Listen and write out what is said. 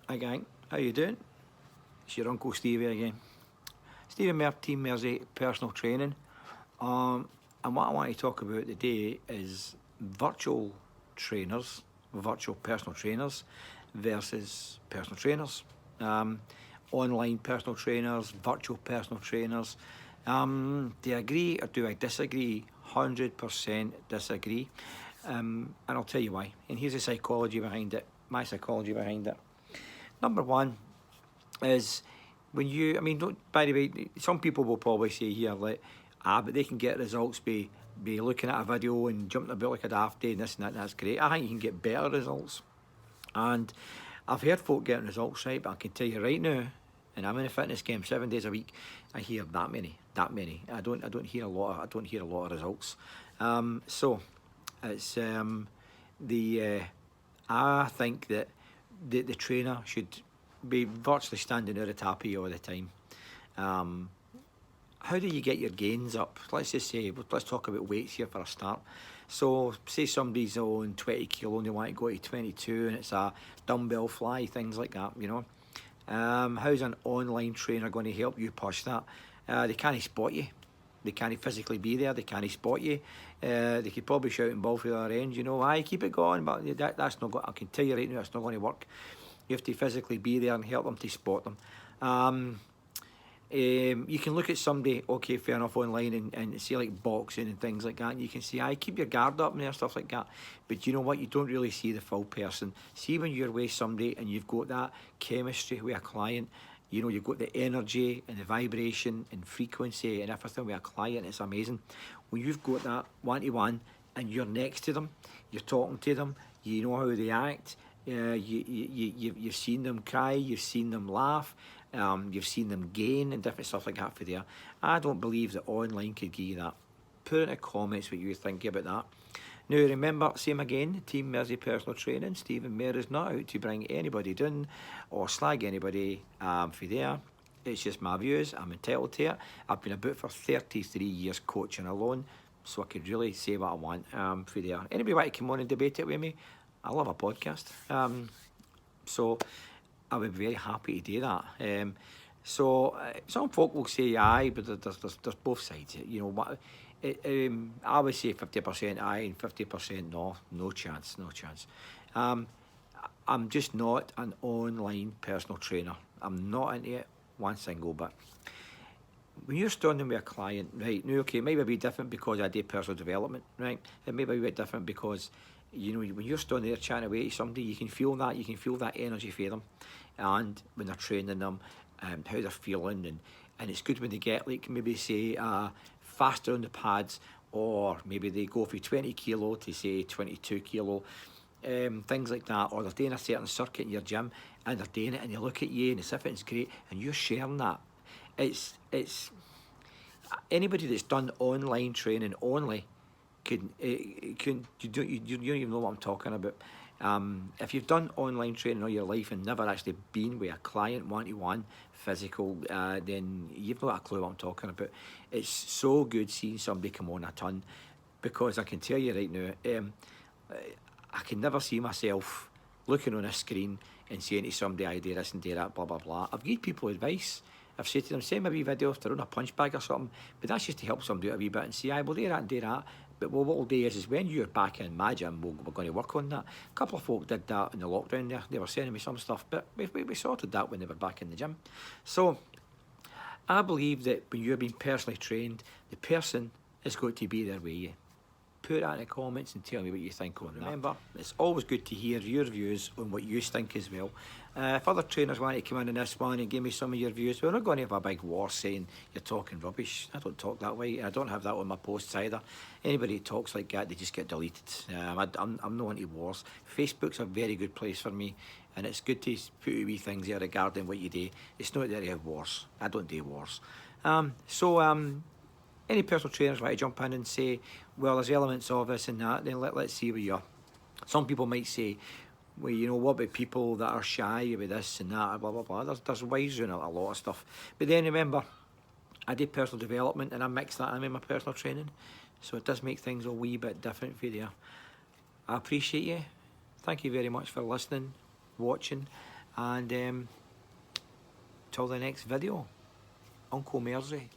Hi gang, how you doing? It's your Uncle Stevie again. Stevie Mayer, Team Mersey personal training. And what I want to talk about today is virtual trainers, virtual personal trainers versus personal trainers. Um, Online personal trainers, virtual personal trainers. Do I agree or do I disagree? 100% disagree. And I'll tell you why. And here's the psychology behind it, my psychology behind it. Number one, is when you, I mean, don't, by the way, some people will probably say here, like, but they can get results by looking at a video and jumping about like a daft day and this and that, and that's great. I think you can get better results. And I've heard folk getting results, right, but I can tell you right now, and I'm in a fitness game 7 days a week, I hear that many. I don't hear a lot of results. So it's I think that the trainer should be virtually standing out of tappy all the time. Um, how do you get your gains up? Let's just say, let's talk about weights here for a start. So, say somebody's on 20 kilo and they want to go to 22 and it's a dumbbell fly, things like that, you know. How's an online trainer going to help you push that? They can't spot you. They can't physically be there. They can't spot you. They could probably shout and ball for the other end, you know. I keep it going, but that's not going. I can tell you right now, it's not going to work. You have to physically be there and help them to spot them. You can look at somebody, okay, fair enough, online and see like boxing and things like that. And you can see, I keep your guard up and there, stuff like that. But you know what? You don't really see the full person. See when you're with somebody and you've got that chemistry with a client, you know, you've got the energy and the vibration and frequency and everything with a client, it's amazing. When you've got that one-to-one and you're next to them, you're talking to them, you know how they act, you've seen them cry, you've seen them laugh, you've seen them gain and different stuff like that for there. I don't believe that online could give you that. Put in the comments what you think about that. Now remember, same again, Team Mersey Personal Training, Stephen Mayer is not out to bring anybody down or slag anybody for there. It's just my views, I'm entitled to it. I've been about for 33 years coaching alone, so I could really say what I want for there. Anybody want to come on and debate it with me? I love a podcast. So I would be very happy to do that. Some folk will say aye, but there's both sides. You know what? I would say 50% aye and 50% no. No chance, no chance. I'm just not an online personal trainer. I'm not into it one single bit. When you're standing with a client, right, now, okay, it might be different because I do personal development, right? It may be a bit different because, you know, when you're standing there chatting away to somebody, you can feel that energy for them. And when they're training them, how they're feeling, and it's good when they get, like, maybe say, faster on the pads, or maybe they go from 20 kilo to say 22 kilo, things like that, or they're doing a certain circuit in your gym and they're doing it and they look at you and as if it's great and you're sharing that. It's anybody that's done online training only can you don't even know what I'm talking about. If you've done online training all your life and never actually been with a client one-to-one physical, then you've not a clue what I'm talking about. It's so good seeing somebody come on a ton, because I can tell you right now, I can never see myself looking on a screen and saying to somebody, I do this and do that, blah, blah, blah. I've given people advice. I've said to them, send me a wee video if they're on a punch bag or something, but that's just to help somebody out a wee bit and say, I will do that and do that. But what we'll do is when you're back in my gym, we're going to work on that. A couple of folk did that in the lockdown there. They were sending me some stuff, but we sorted that when they were back in the gym. So I believe that when you're being personally trained, the person is going to be there with you. Put that in the comments and tell me what you think on that. Remember, it's always good to hear your views on what you think as well. If other trainers want to come in this one and give me some of your views, we're not going to have a big war saying you're talking rubbish. I don't talk that way. I don't have that on my posts either. Anybody who talks like that, they just get deleted. I'm not into wars. Facebook's a very good place for me, and it's good to put wee things there regarding what you do. It's not that you have wars. I don't do wars. Any personal trainers want to jump in and say, well, there's elements of this and that, then let's see where you are. Some people might say, well, you know, what about people that are shy about this and that, blah, blah, blah. There's ways around a lot of stuff. But then remember, I do personal development and I mix that in with my personal training. So it does make things a wee bit different for you. I appreciate you. Thank you very much for listening, watching. And till the next video, Uncle Mersey.